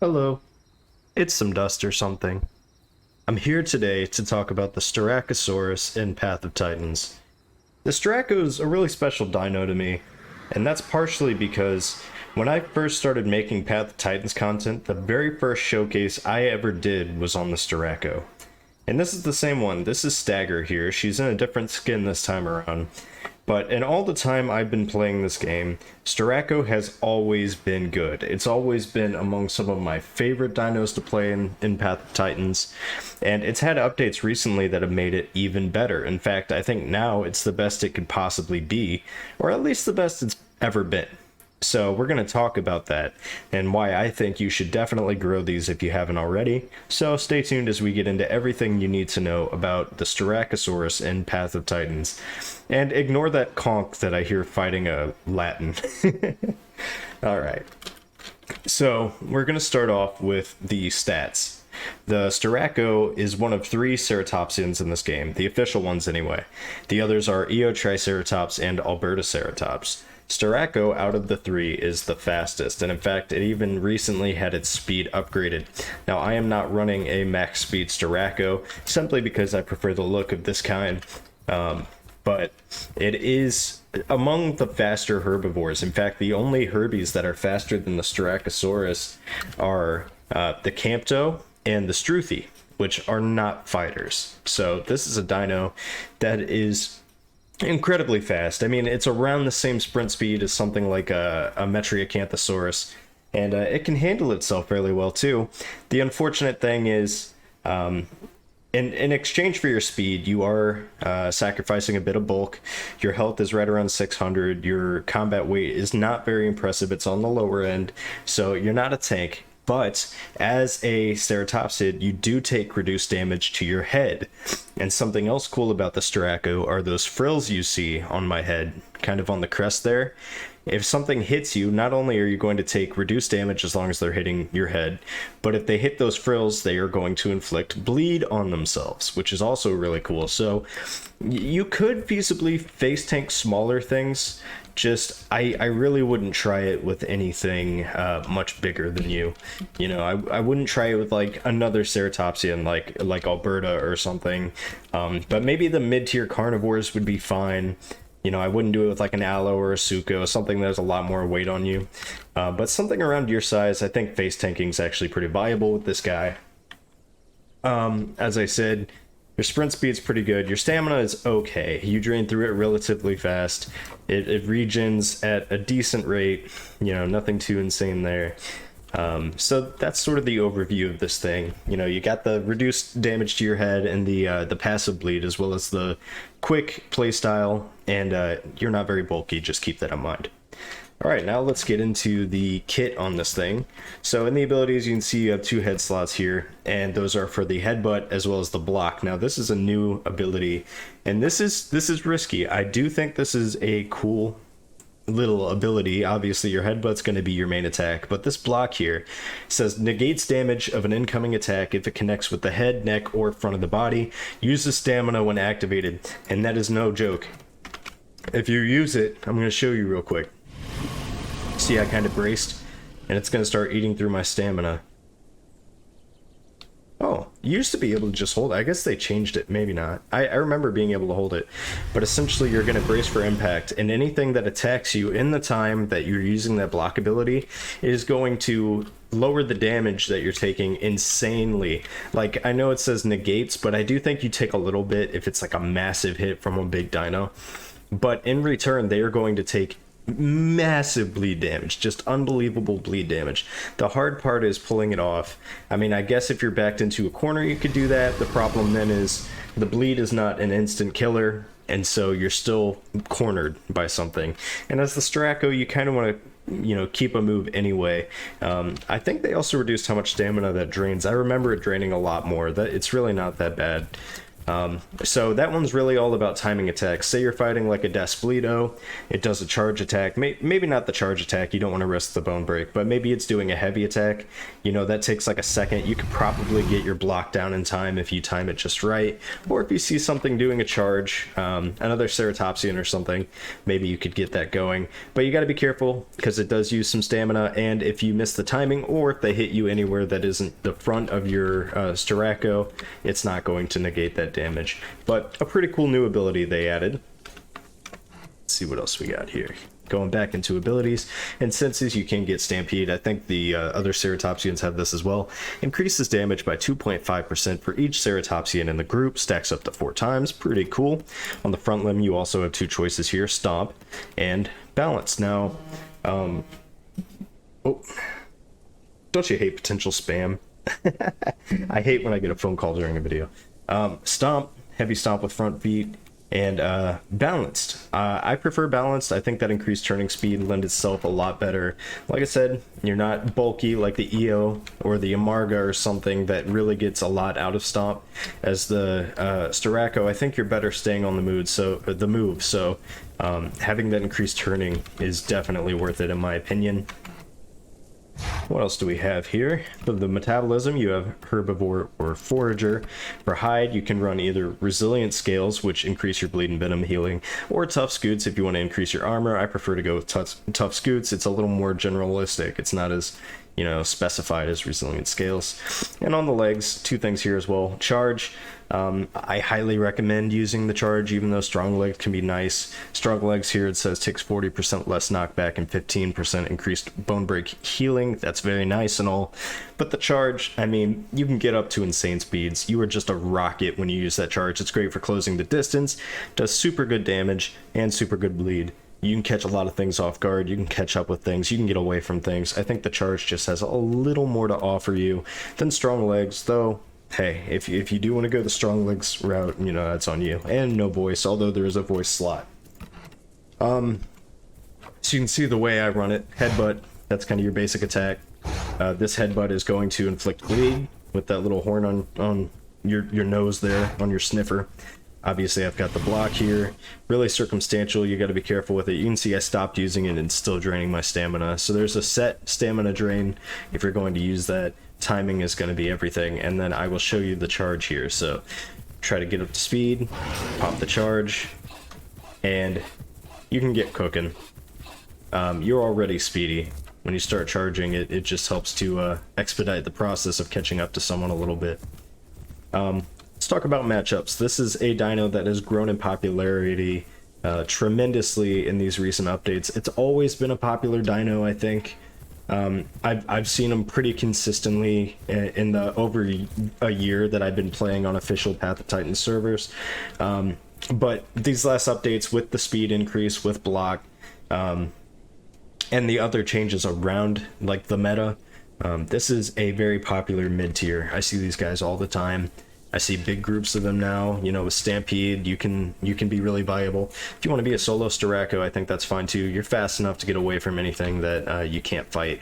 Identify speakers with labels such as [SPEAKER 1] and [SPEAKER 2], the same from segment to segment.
[SPEAKER 1] Hello, it's some dust or something. I'm here today to talk about the Styracosaurus in Path of Titans. The Styraco is a really special dino to me, and that's partially because when I first started making Path of Titans content, the very first showcase I ever did was on the Styraco. And this is the same one. This is Stagger here. She's in a different skin this time around. But in all the time I've been playing this game, Styraco has always been good. It's always been among some of my favorite dinos to play in Path of Titans, and it's had updates recently that have made it even better. In fact, I think now it's the best it could possibly be, or at least the best it's ever been. So we're going to talk about that and why I think you should definitely grow these if you haven't already. So stay tuned as we get into everything you need to know about the Styracosaurus in Path of Titans. And ignore that conch that I hear fighting a Latin. Alright. So we're going to start off with the stats. The Styraco is one of three ceratopsians in this game, the official ones anyway. The others are Eotriceratops and Albertoceratops. Styraco, out of the three, is the fastest, and in fact, it even recently had its speed upgraded. Now, I am not running a max speed Styraco, simply because I prefer the look of this kind, but it is among the faster herbivores. In fact, the only herbies that are faster than the Styracosaurus are the Campto and the Struthi, which are not fighters. So this is a dino that is incredibly fast. I mean, it's around the same sprint speed as something like a Metriacanthosaurus, and it can handle itself fairly well too. The unfortunate thing is, in exchange for your speed, you are sacrificing a bit of bulk. Your health is right around 600. Your combat weight is not very impressive. It's on the lower end, so you're not a tank. But as a ceratopsid, you do take reduced damage to your head. And something else cool about the Styraco are those frills you see on my head, kind of on the crest there. If something hits you, not only are you going to take reduced damage as long as they're hitting your head, but if they hit those frills, they are going to inflict bleed on themselves, which is also really cool. So you could feasibly face tank smaller things. Just I really wouldn't try it with anything much bigger than you. You know, I wouldn't try it with like another ceratopsian like Alberta or something. But maybe the mid-tier carnivores would be fine. You know, I wouldn't do it with like an Allo or a Suko, something that has a lot more weight on you. But something around your size, I think face tanking is actually pretty viable with this guy. As I said, your sprint speed's pretty good. Your stamina is okay. You drain through it relatively fast. It regens at a decent rate. You know, nothing too insane there. So that's sort of the overview of this thing. You know, you got the reduced damage to your head and the passive bleed, as well as the quick playstyle, and you're not very bulky. Just keep that in mind. Alright, now let's get into the kit on this thing. So in the abilities, you can see you have two head slots here, and those are for the headbutt as well as the block. Now this is a new ability, and this is risky. I do think this is a cool little ability. Obviously your headbutt's going to be your main attack, but this block here says negates damage of an incoming attack if it connects with the head, neck, or front of the body. Uses stamina when activated, and that is no joke. If you use it, I'm going to show you real quick. See, I kind of braced, and it's going to start eating through my stamina. Oh, you used to be able to just hold it. I guess they changed it. Maybe not. I remember being able to hold it. But essentially, you're going to brace for impact, and anything that attacks you in the time that you're using that block ability is going to lower the damage that you're taking insanely. Like, I know it says negates, but I do think you take a little bit if it's like a massive hit from a big dino. But in return, they are going to take massive bleed damage, just unbelievable bleed damage. The hard part is pulling it off. I mean, I guess if you're backed into a corner you could do that. The problem then is the bleed is not an instant killer, and so you're still cornered by something. And as the Styraco, you kind of want to, you know, keep a move anyway. I think they also reduced how much stamina that drains. I remember it draining a lot more. That it's really not that bad. So that one's really all about timing attacks. Say you're fighting like a Despleto, it does a charge attack. Maybe not the charge attack, you don't want to risk the bone break, but maybe it's doing a heavy attack. You know, that takes like a second. You could probably get your block down in time if you time it just right. Or if you see something doing a charge, another Ceratopsian or something, maybe you could get that going. But you got to be careful because it does use some stamina, and if you miss the timing or if they hit you anywhere that isn't the front of your Styraco, it's not going to negate that damage. But a pretty cool new ability they added. Let's see what else we got here. Going back into abilities and senses, you can get Stampede. I think the other Ceratopsians have this as well. Increases damage by 2.5% for each Ceratopsian in the group. Stacks up to 4 times. Pretty cool. On the front limb, you also have 2 choices here: Stomp and Balance. Now, oh, don't you hate potential spam? I hate when I get a phone call during a video. Stomp, heavy stomp with front feet, and balanced. I prefer balanced. I think that increased turning speed lends itself a lot better. Like I said, you're not bulky like the EO or the Amarga or something that really gets a lot out of stomp. As the Styraco, I think you're better staying on the move. So having that increased turning is definitely worth it in my opinion. What else do we have here? For the metabolism, you have herbivore or forager. For hide, you can run either resilient scales, which increase your bleed and venom healing, or tough scoots if you want to increase your armor. I prefer to go with tough scoots. It's a little more generalistic. It's not as, specified as resilient scales. And on the legs, 2 things here as well. Charge. I highly recommend using the charge, even though strong legs can be nice. Strong legs here, it says takes 40% less knockback and 15% increased bone break healing. That's very nice and all. But the charge, I mean, you can get up to insane speeds. You are just a rocket when you use that charge. It's great for closing the distance, does super good damage and super good bleed. You can catch a lot of things off guard. You can catch up with things. You can get away from things. I think the charge just has a little more to offer you than strong legs, though. Hey, if you do want to go the strong legs route, that's on you. And no voice, although there is a voice slot. So you can see the way I run it. Headbutt, that's kind of your basic attack. This headbutt is going to inflict bleed with that little horn on your nose there, on your sniffer. Obviously, I've got the block here. Really circumstantial, you got to be careful with it. You can see I stopped using it and it's still draining my stamina. So there's a set stamina drain if you're going to use that. Timing is going to be everything, and then I will show you the charge here. So try to get up to speed, pop the charge, and you can get cooking. You're already speedy. When you start charging, it just helps to expedite the process of catching up to someone a little bit. Let's talk about matchups. This is a dino that has grown in popularity tremendously in these recent updates. It's always been a popular dino, I think. I've seen them pretty consistently in the over a year that I've been playing on official Path of Titans servers. But these last updates with the speed increase, with block, and the other changes around like the meta, this is a very popular mid-tier. I see these guys all the time. I see big groups of them now. With Stampede, you can be really viable. If you want to be a solo Styraco, I think that's fine too. You're fast enough to get away from anything that you can't fight.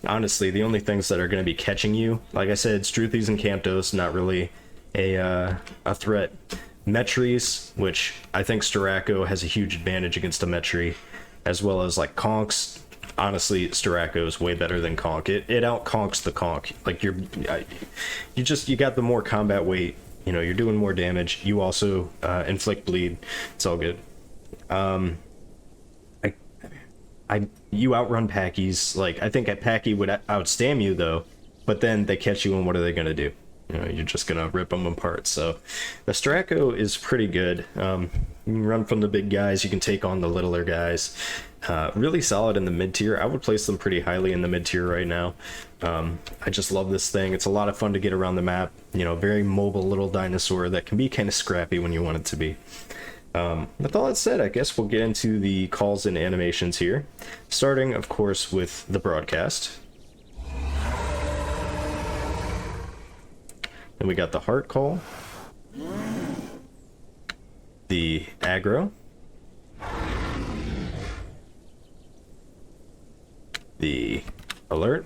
[SPEAKER 1] Honestly, the only things that are going to be catching you, like I said, Struthies and Camptos, not really a threat. Metries, which I think Styraco has a huge advantage against a Metri, as well as like Conks. Honestly, Styraco is way better than Conk. It out conks the Conk. Like you got the more combat weight. You're doing more damage. You also inflict bleed. It's all good. You outrun Packies. Like I think a Packy would outstam you though, but then they catch you and what are they gonna do? You're just gonna rip them apart. So the Styraco is pretty good. You can run from the big guys. You can take on the littler guys. Really solid in the mid-tier. I would place them pretty highly in the mid-tier right now. I just love this thing. It's a lot of fun to get around the map. Very mobile little dinosaur that can be kind of scrappy when you want it to be. With all that said, I guess we'll get into the calls and animations here. Starting, of course, with the broadcast. Then we got the heart call. The aggro. The alert,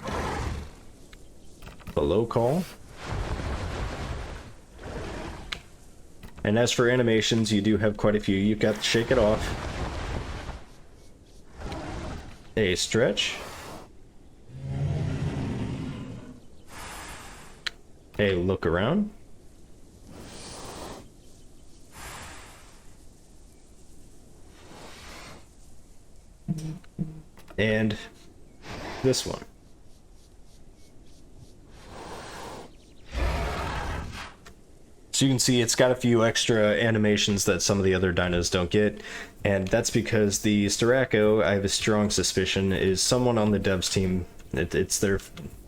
[SPEAKER 1] the low call, And as for animations, you do have quite a few. You've got Shake It Off, a Stretch, a Look Around, and this one. So you can see it's got a few extra animations that some of the other dinos don't get, and that's because the Styraco, I have a strong suspicion, is someone on the devs team. It's the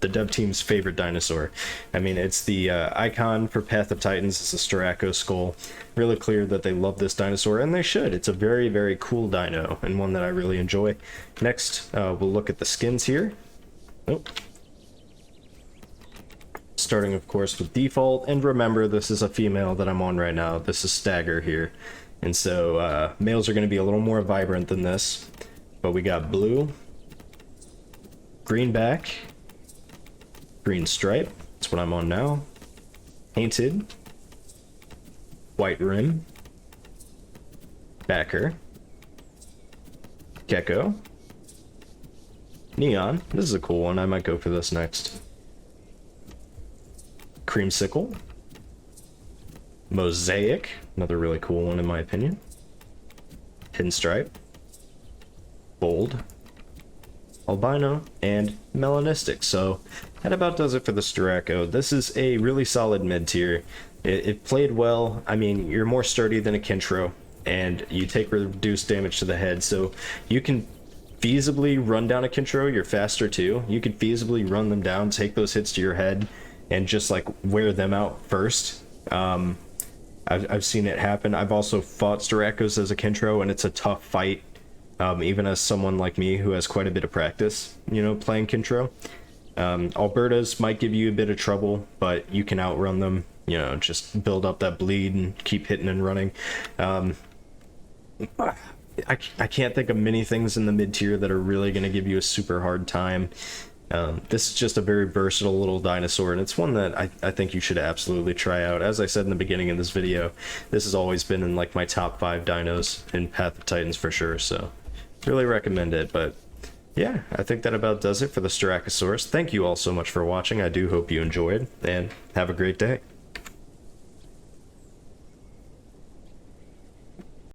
[SPEAKER 1] dev team's favorite dinosaur. I mean, it's the icon for Path of Titans. It's a Styraco skull. Really clear that they love this dinosaur, and they should. It's a very, very cool dino, and one that I really enjoy. Next, we'll look at the skins here. Oh. Starting, of course, with default, and remember, this is a female that I'm on right now. This is Stagger here, and so males are going to be a little more vibrant than this. But we got blue, green back, green stripe, that's what I'm on now, painted, white rim, backer, gecko, neon. This is a cool one. I might go for this next. Creamsicle, mosaic, another really cool one in my opinion, pinstripe, bold, albino, and melanistic. So that about does it for the Styraco. This is a really solid mid-tier. It played well. I mean, you're more sturdy than a Kintro, and you take reduced damage to the head, so you can feasibly run down a Kintro. You're faster too. You could feasibly run them down, take those hits to your head, and just like wear them out first. I've seen it happen. I've also fought Styracos as a Kintro, and it's a tough fight, even as someone like me who has quite a bit of practice, you know, playing Kintro. Albertas might give you a bit of trouble, but you can outrun them, you know, just build up that bleed and keep hitting and running. I can't think of many things in the mid-tier that are really going to give you a super hard time. This is just a very versatile little dinosaur, and it's one that I think you should absolutely try out. As I said in the beginning of this video, this has always been in like my top 5 dinos in Path of Titans for sure, so really recommend it. But yeah, I think that about does it for the Styracosaurus. Thank you all so much for watching. I do hope you enjoyed, and have a great day.